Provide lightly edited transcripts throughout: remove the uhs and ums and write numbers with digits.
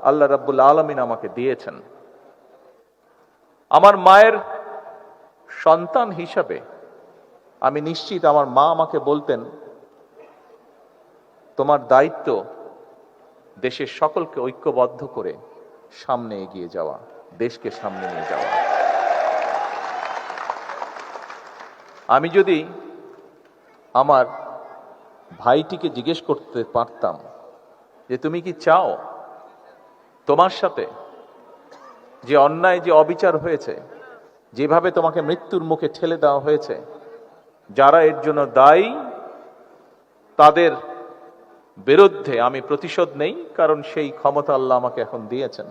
আল্লাহ রাব্বুল আলামিন আমাকে দিয়েছেন। আমার মায়ের সন্তান হিসাবে আমি নিশ্চিত, আমার মা আমাকে বলতেন, তোমার দায়িত্ব দেশের সকলকে ঐক্যবদ্ধ করে সামনে এগিয়ে যাওয়া, দেশকে সামনে নিয়ে যাওয়া। আমি যদি আমার ভাইটিকে জিজ্ঞেস করতে পারতাম যে তুমি কি চাও তোমার সাথে যে অন্যায়, যে অবিচার হয়েছে, যেভাবে তোমাকে মৃত্যুর মুখে ঠেলে দেওয়া হয়েছে, যারা এর জন্য দায়ী তাদের বিরুদ্ধে আমি প্রতিশোধ নেই, কারণ সেই ক্ষমতা আল্লাহ আমাকে এখন দিয়েছেন।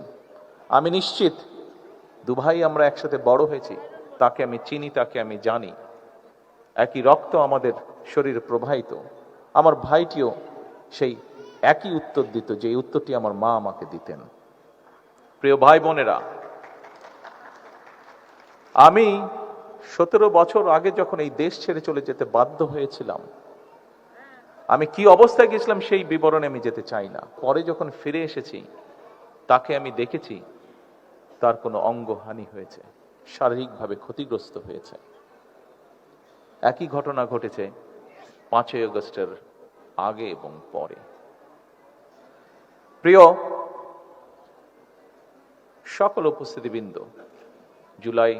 আমি নিশ্চিত দুভাই আমরা একসাথে বড় হয়েছি, তাকে আমি চিনি, তাকে আমি জানি, একই রক্ত আমাদের শরীরে প্রবাহিত। আমার ভাইটিও সেই একই উত্তর দিত, যে উত্তরটি আমার মা আমাকে দিতেন। প্রিয় ভাই বোনেরা, আমি 17 বছর আগে যখন এই দেশ ছেড়ে চলে যেতে বাধ্য হয়েছিলাম, আমি কি অবস্থায় গেছিলাম সেই বিবরণে আমি যেতে চাই না। পরে যখন ফিরে এসেছি, তাকে আমি দেখেছি তার কোনো অঙ্গহানি হয়েছে, শারীরিকভাবে ক্ষতিগ্রস্ত হয়েছে। একই ঘটনা ঘটেছে 5ই আগস্টের আগে এবং পরে। প্রিয় সকল উপস্থিতিবৃন্দ, জুলাই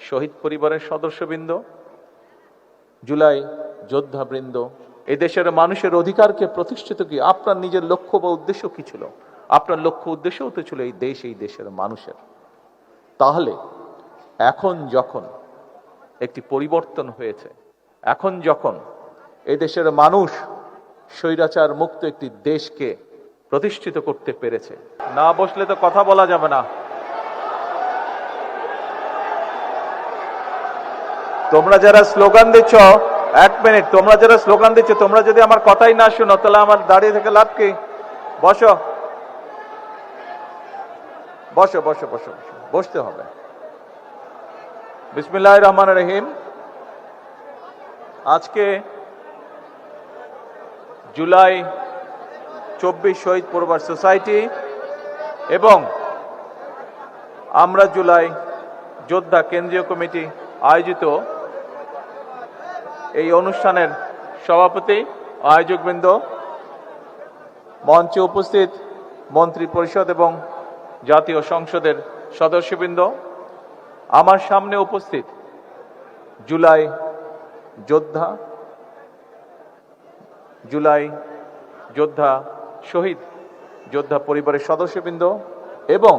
শহীদ পরিবারের সদস্যবৃন্দ, জুলাই যোদ্ধাবৃন্দ, এই দেশের মানুষের অধিকারকে প্রতিষ্ঠিত কি আপনার নিজের লক্ষ্য বা উদ্দেশ্য কি ছিল? আপনার লক্ষ্য উদ্দেশ্যও তো ছিল এই দেশ, এই দেশের মানুষের। তাহলে এখন যখন একটি পরিবর্তন হয়েছে, এখন যখন এই দেশের মানুষ স্বৈরাচার মুক্ত একটি দেশকে প্রতিষ্ঠিত করতে পেরেছে, না বসলে তো কথা বলা যাবে না। তোমরা যারা স্লোগান দিচ্ছ, 1 মিনিট, তোমরা যারা স্লোগান দিচ্ছ, তোমরা যদি আমার কথাই না শুনো তাহলে আমার দাঁড়িয়ে থেকে লাভ কি? বসো বসো বসো বসো, বসতে হবে। বিসমিল্লাহির রহমানির রহিম। আজকে জুলাই 24 শহীদ পরিবার সোসাইটি এবং আমরা জুলাই যোদ্ধা কেন্দ্রীয় কমিটি আয়োজিত এই অনুষ্ঠানের সভাপতি, আয়োজকবৃন্দ, মঞ্চে উপস্থিত মন্ত্রী পরিষদ এবং জাতীয় সংসদের সদস্যবৃন্দ, আমার সামনে উপস্থিত জুলাই যোদ্ধা শহীদ যোদ্ধা পরিবারের সদস্যবৃন্দ এবং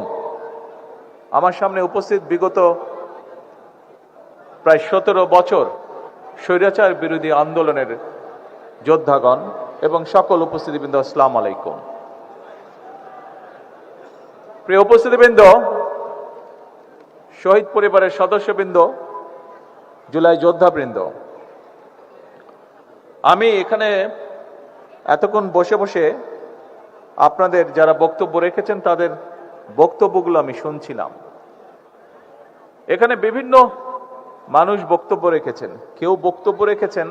আমার সামনে উপস্থিত বিগত প্রায় 17 বছর স্বৈরাচার বিরোধী আন্দোলনের যোদ্ধাগণ এবং সকল উপস্থিতিবৃন্দ, আসসালামু আলাইকুম। প্রিয় উপস্থিতিবৃন্দ, শহীদ পরিবারের সদস্যবৃন্দ, জুলাই যোদ্ধাবৃন্দ, আমি এখানে এতক্ষণ বসে বসে আপনাদের যারা বক্তব্য রেখেছেন তাদের বক্তব্যগুলো আমি শুনছিলাম। এখানে বিভিন্ন মানুষ বক্তব্য রেখেছেন। কেউ বক্তব্য রেখেছেন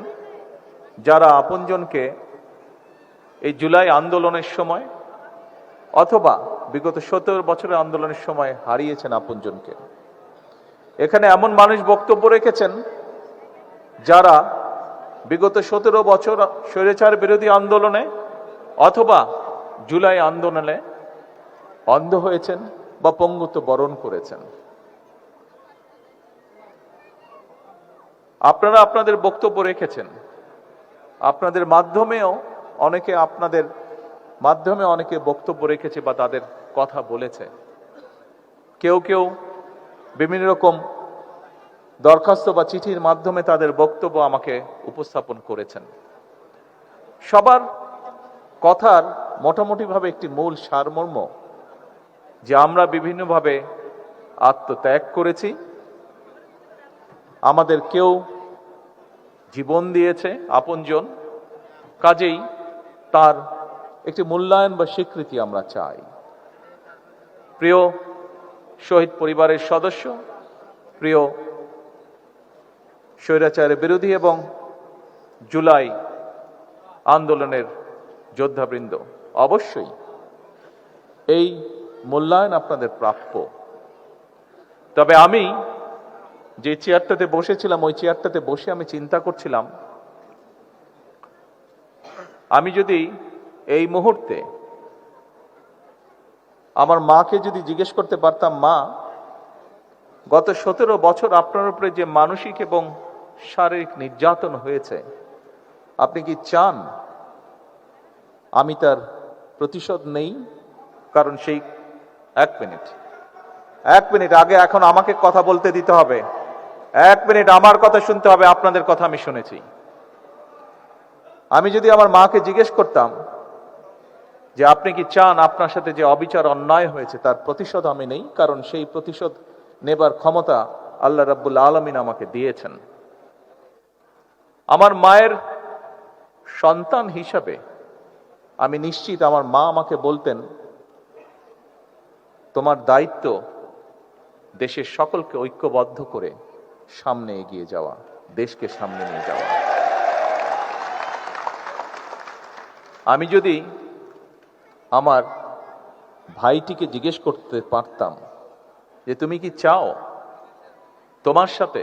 যারা আপনজনকে এই জুলাই আন্দোলনের সময় অথবা বিগত 17 বছরের আন্দোলনের সময় হারিয়েছেন আপনজনকে। এখানে এমন মানুষ বক্তব্য রেখেছেন যারা বিগত 17 বছর স্বৈরাচার বিরোধী আন্দোলনে অথবা জুলাই আন্দোলনে অন্ধ হয়েছেন বা পঙ্গুত্ব বরণ করেছেন। আপনারা আপনাদের বক্তব্য রেখেছেন, আপনাদের মাধ্যমেও অনেকে বক্তব্য রেখেছে বা তাদের কথা বলেছে। কেউ কেউ বিভিন্ন রকম দরখাস্ত বা চিঠির মাধ্যমে তাদের বক্তব্য আমাকে উপস্থাপন করেছেন। সবার কথার মোটামুটিভাবে একটি মূল সারমর্ম যে আমরা বিভিন্নভাবে আত্মত্যাগ করেছি, আমাদের কেউ জীবন দিয়েছে আপনজন, কাজেই তার একটি মূল্যায়ন বা স্বীকৃতি আমরা চাই। প্রিয় শহীদ পরিবারের সদস্য, প্রিয় স্বৈরাচারের বিরোধী এবং জুলাই আন্দোলনের যোদ্ধাবৃন্দ, অবশ্যই এই মূল্যায়ন আপনাদের প্রাপ্য। তবে আমি যে চেয়ারটাতে বসেছিলাম, ওই চেয়ারটাতে বসে আমি চিন্তা করছিলাম, আমি যদি এই মুহূর্তে আমার মাকে যদি জিজ্ঞেস করতে পারতাম, মা, গত 17 বছর আপনার উপরে যে মানসিক এবং শারীরিক নির্যাতন হয়েছে, আপনি কি চান আমি তার প্রতিশোধ নেই? কারণ সেই এক মিনিট আগে এখন আমাকে কথা বলতে দিতে হবে। 1 মিনিট আমার কথা শুনতে হবে, আপনাদের কথা আমি শুনেছি। আমি যদি আমার মাকে জিজ্ঞেস করতাম যে আপনি কি চান আপনার সাথে যে অবিচার অন্যায় হয়েছে তার প্রতিশোধ আমি নেই, কারণ সেই প্রতিশোধ নেবার ক্ষমতা আল্লাহ রাব্বুল আলামিন আমাকে দিয়েছেন। আমার মায়ের সন্তান হিসাবে আমি নিশ্চিত আমার মা আমাকে বলতেন, তোমার দায়িত্ব দেশের সকলকে ঐক্যবদ্ধ করে সামনে এগিয়ে যাওয়া, দেশকে সামনে নিয়ে যাওয়া। আমি যদি আমার ভাইটিকে জিজ্ঞেস করতে পারতাম যে তুমি কি চাও তোমার সাথে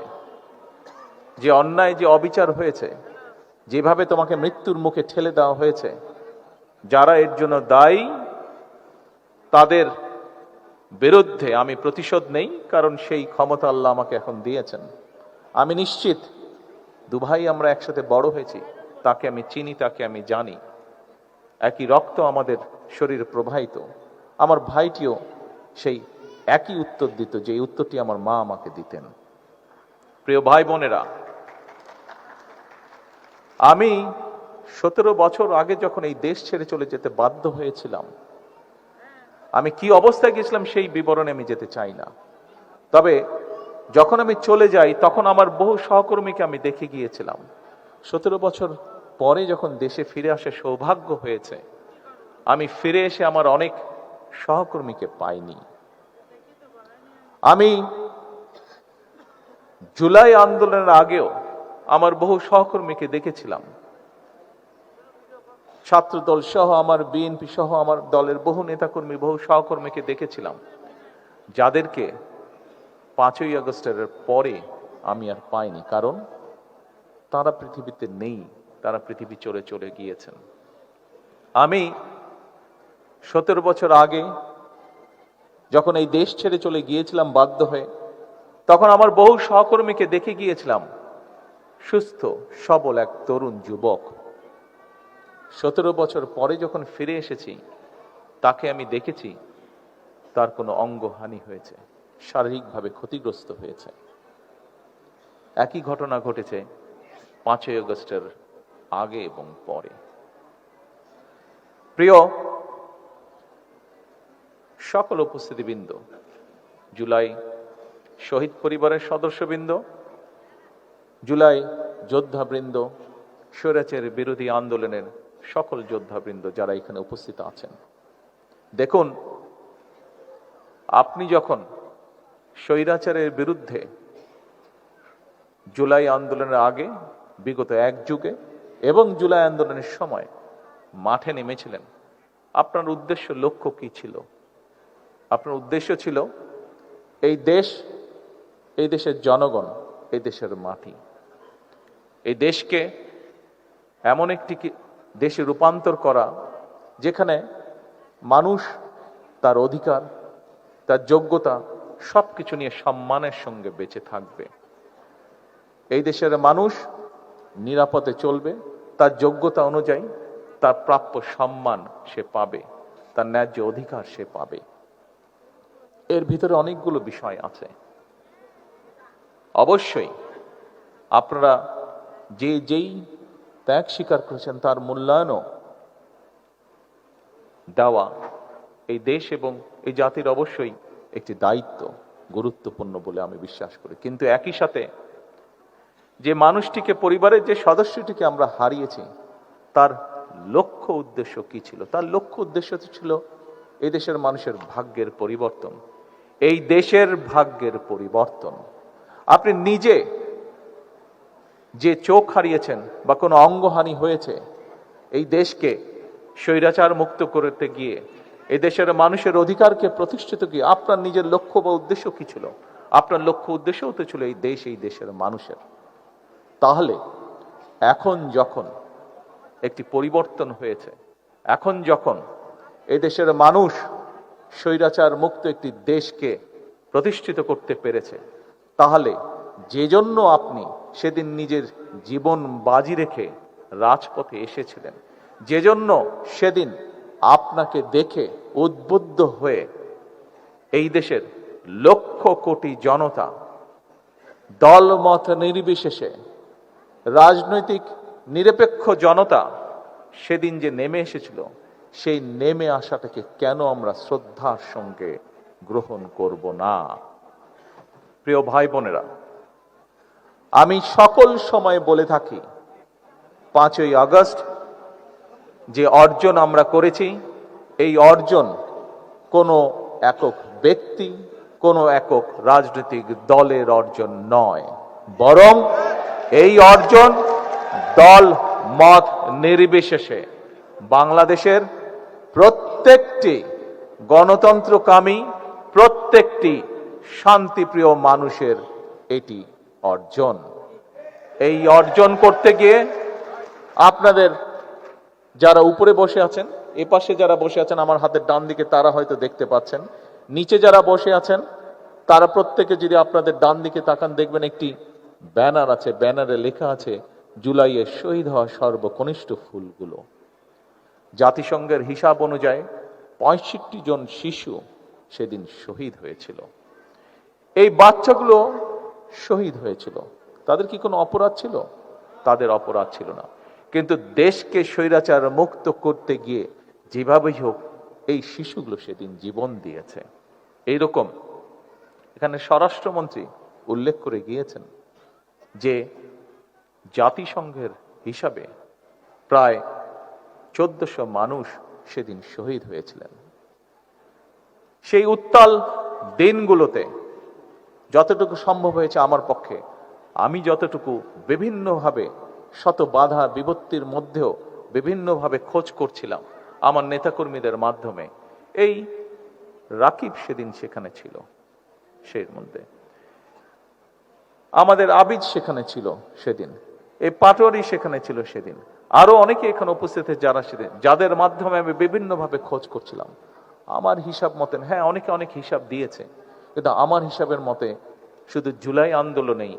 যে অন্যায়, যে অবিচার হয়েছে, যেভাবে তোমাকে মৃত্যুর মুখে ঠেলে দেওয়া হয়েছে, যারা এর জন্য দায়ী তাদের বিরুদ্ধে আমি প্রতিশোধ নেই, কারণ সেই ক্ষমতা আল্লাহ আমাকে এখন দিয়েছেন। আমি নিশ্চিত দুভাই আমরা একসাথে বড় হয়েছি, তাকে আমি চিনি, তাকে আমি জানি, একই রক্ত আমাদের শরীরে প্রবাহিত। আমার ভাইটিও সেই একই উত্তর দিত, যে উত্তরটি আমার মা আমাকে দিতেন। প্রিয় ভাই বোনেরা, আমি 17 বছর আগে যখন এই দেশ ছেড়ে চলে যেতে বাধ্য হয়েছিলাম, আমি কি অবস্থায় গেছিলাম সেই বিবরণে আমি যেতে চাই না। তবে যখন আমি চলে যাই তখন আমার বহু সহকর্মীকে আমি দেখে গিয়েছিলাম। 17 বছর পরে যখন দেশে ফিরে আসার সৌভাগ্য হয়েছে, আমি ফিরে এসে আমার অনেক সহকর্মীকে পাইনি। আমি জুলাই আন্দোলনের আগেও আমার বহু সহকর্মীকে দেখেছিলাম, ছাত্রদল সহ, আমার বিএনপি সহ আমার দলের বহু নেতাকর্মী, বহু সহকর্মীকে দেখেছিলাম, যাদেরকে 5ই আগস্টের পরে আমি আর পাইনি, কারণ তারা পৃথিবীতে নেই, তারা পৃথিবী চলে গিয়েছেন। আমি 17 বছর আগে যখন এই দেশ ছেড়ে চলে গিয়েছিলাম বাধ্য হয়ে, তখন আমার বহু সহকর্মীকে দেখে গিয়েছিলাম, সুস্থ সবল এক তরুণ যুবক। 17 বছর পরে যখন ফিরে এসেছি, তাকে আমি দেখেছি তার কোনো অঙ্গহানি হয়েছে, শারীরিকভাবে ক্ষতিগ্রস্ত হয়েছে। একই ঘটনা ঘটেছে 5ই আগস্টের আগে এবং পরে। প্রিয় সকল উপস্থিতিবৃন্দ, জুলাই শহীদ পরিবারের সদস্যবৃন্দ, জুলাই যোদ্ধাবৃন্দ, স্বৈরাচার বিরোধী আন্দোলনের সকল যোদ্ধাবৃন্দ যারা এখানে উপস্থিত আছেন, দেখুন, আপনি যখন স্বৈরাচারের বিরুদ্ধে জুলাই আন্দোলনের আগে, বিগত এক যুগে এবং জুলাই আন্দোলনের সময় মাঠে নেমেছিলেন, আপনার উদ্দেশ্য, লক্ষ্য কি ছিল? আপনার উদ্দেশ্য ছিল এই দেশ, এই দেশের জনগণ, এই দেশের মাটি, এই দেশকে এমন একটি দেশে রূপান্তর করা যেখানে মানুষ তার অধিকার, তার যোগ্যতা সবকিছু নিয়ে সম্মানের সঙ্গে বেঁচে থাকবে। এই দেশের মানুষ নিরাপদে চলবে, তার যোগ্যতা অনুযায়ী তার প্রাপ্য সম্মান সে পাবে, তার ন্যায্য অধিকার সে পাবে। এর ভিতরে অনেকগুলো বিষয় আছে। অবশ্যই আপনারা যেই ত্যাগ স্বীকার করেছেন তার মূল্যায়নও দেওয়া এই দেশ এবং এই জাতির অবশ্যই একটি দায়িত্ব, গুরুত্বপূর্ণ বলে আমি বিশ্বাস করি। কিন্তু একই সাথে যে মানুষটিকে, পরিবারের যে সদস্যটিকে আমরা হারিয়েছি, তার লক্ষ্য উদ্দেশ্য কি ছিল? তার লক্ষ্য উদ্দেশ্য ছিল এই দেশের মানুষের ভাগ্যের পরিবর্তন, এই দেশের ভাগ্যের পরিবর্তন। আপনি নিজে যে চোখ হারিয়েছেন বা কোনো অঙ্গহানি হয়েছে, এই দেশকে স্বৈরাচার মুক্ত করতে গিয়ে এই দেশের মানুষের অধিকারকে প্রতিষ্ঠিত কি আপনার নিজের লক্ষ্য বা উদ্দেশ্য কি ছিল? আপনার লক্ষ্য উদ্দেশ্যও তো ছিল এই দেশ, এই দেশের মানুষের। তাহলে এখন যখন একটি পরিবর্তন হয়েছে, এখন যখন এই দেশের মানুষ স্বৈরাচার মুক্ত একটি দেশকে প্রতিষ্ঠিত করতে পেরেছে, তাহলে যে জন্য আপনি সেদিন নিজের জীবন বাজি রেখে রাজপথে এসেছিলেন, যে জন্য সেদিন আপনাকে দেখে উদ্বুদ্ধ হয়ে এই দেশের লক্ষ কোটি জনতা দলমত নির্বিশেষে রাজনৈতিক নিরপেক্ষ জনতা সেদিন যে নেমে এসেছিল, সেই নেমে আসাটাকে কেন আমরা শ্রদ্ধার সঙ্গে গ্রহণ করব না? প্রিয় ভাই বোনেরা, আমি সকল সময় বলে থাকি 5ই আগস্ট যে অর্জন আমরা করেছি, এই অর্জন কোনো একক ব্যক্তি, কোনো একক রাজনৈতিক দলের অর্জন নয়, বরং এই অর্জন দল মত নির্বিশেষে বাংলাদেশের প্রত্যেকটি গণতন্ত্রকামী, প্রত্যেকটি শান্তিপ্রিয় মানুষের এটি অর্জন। এই অর্জন করতে গিয়ে আপনাদের যারা উপরে বসে আছেন, এ পাশে যারা বসে আছেন আমার হাতের ডান দিকে, তারা হয়তো দেখতে পাচ্ছেন, নিচে যারা বসে আছেন তারা প্রত্যেকে যদি আপনাদের ডান দিকে তাকান, দেখবেন একটি ব্যানার আছে, ব্যানারে লেখা আছে জুলাইয়ে শহীদ হওয়া সর্বকনিষ্ঠ ফুলগুলো। জাতিসংঘের হিসাব অনুযায়ী 65 জন শিশু সেদিন শহীদ হয়েছিল। এই বাচ্চাগুলো শহীদ হয়েছিল, তাদের কি কোনো অপরাধ ছিল? তাদের অপরাধ ছিল না, কিন্তু দেশকে স্বৈরাচার মুক্ত করতে গিয়ে যেভাবেই হোক এই শিশুগুলো সেদিন জীবন দিয়েছে। এইরকম এখানে স্বরাষ্ট্রমন্ত্রী উল্লেখ করে গিয়েছেন যে জাতিসংঘের হিসাবে প্রায় 1400 মানুষ সেদিন শহীদ হয়েছিলেন। সেই উত্তাল দিনগুলোতে যতটুকু সম্ভব হয়েছে আমার পক্ষে, আমি যতটুকু বিভিন্নভাবে শত বাধা বিপত্তির মধ্যেও বিভিন্নভাবে খোঁজ করছিলাম আমার নেতাকর্মীদের মাধ্যমে, এই রাকিব সেদিন সেখানে ছিল, সেই মধ্যে আমাদের আবিদ সেখানে ছিল সেদিন, এই পাটোয়ারি সেখানে ছিল সেদিন, আরো অনেকে এখানে উপস্থিত যারা সেদিন, যাদের মাধ্যমে আমি বিভিন্নভাবে খোঁজ করছিলাম। আমার হিসাব মতেন, হ্যাঁ অনেকে অনেক হিসাব দিয়েছে, কিন্তু আমার হিসাবের মতে শুধু জুলাই আন্দোলনেই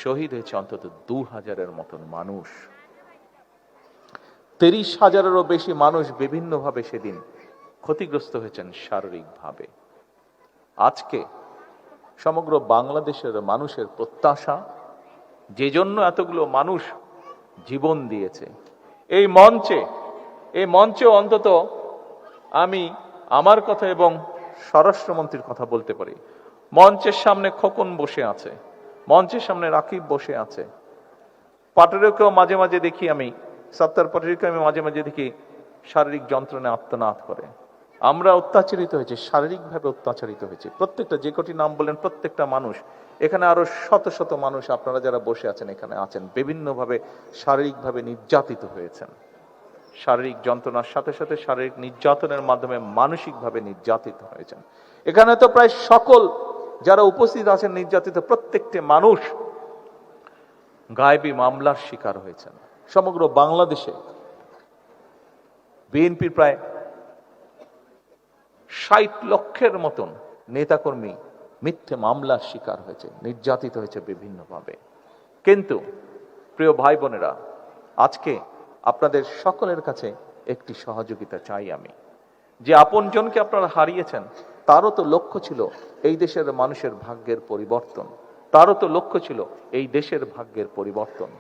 শহীদ হয়েছে অন্তত 2000-এর মতন মানুষ। 30,000-এরও বেশি মানুষ বিভিন্নভাবে সেদিন ক্ষতিগ্রস্ত হয়েছেন শারীরিকভাবে। আজকে সমগ্র বাংলাদেশের মানুষের প্রত্যাশা, যে জন্য এতগুলো মানুষ জীবন দিয়েছে, এই মঞ্চে অন্তত আমি আমার কথা এবং স্বরাষ্ট্রমন্ত্রীর কথা বলতে পারি। মঞ্চের সামনে খোকন বসে আছে, মঞ্চের সামনে রাকিব বসে আছে, পাটোয়ারিকেও মাঝে মাঝে দেখি আমি, সত্তার পাটোয়ারিকে আমি মাঝে মাঝে দেখি শারীরিক যন্ত্রণায় আত্মনাদ করে। আমরা অত্যাচারিত হয়েছে, শারীরিকভাবে অত্যাচারিত হয়েছে, প্রত্যেকটা, যে কটি নাম বলেন প্রত্যেকটা মানুষ, এখানে আরো শত শত মানুষ আপনারা যারা বসে আছেন এখানে আছেন, বিভিন্নভাবে শারীরিকভাবে নির্যাতিত হয়েছেন। শারীরিক যন্ত্রণার সাথে সাথে শারীরিক নির্যাতনের মাধ্যমে মানসিকভাবে নির্যাতিত হয়েছেন। এখানে তো প্রায় সকল যারা উপস্থিত আছেন নির্যাতিত প্রত্যেকটি মানুষ গায়েবী মামলার শিকার হয়েছেন। সমগ্র বাংলাদেশে বিএনপির প্রায় 60 লক্ষের মতন নেতাকর্মী মিথ্যে মামলার শিকার হয়েছে, নির্যাতিত হয়েছে বিভিন্নভাবে। কিন্তু প্রিয় ভাই বোনেরা, আজকে আপনাদের সকলের কাছে একটি সহযোগিতা চাই আমি, যে আপনজনকে আপনারা হারিয়েছেন, তারও তো লক্ষ্য ছিল এই দেশের মানুষের ভাগ্যের পরিবর্তন, তারও তো লক্ষ্য ছিল এই দেশের ভাগ্যের পরিবর্তন।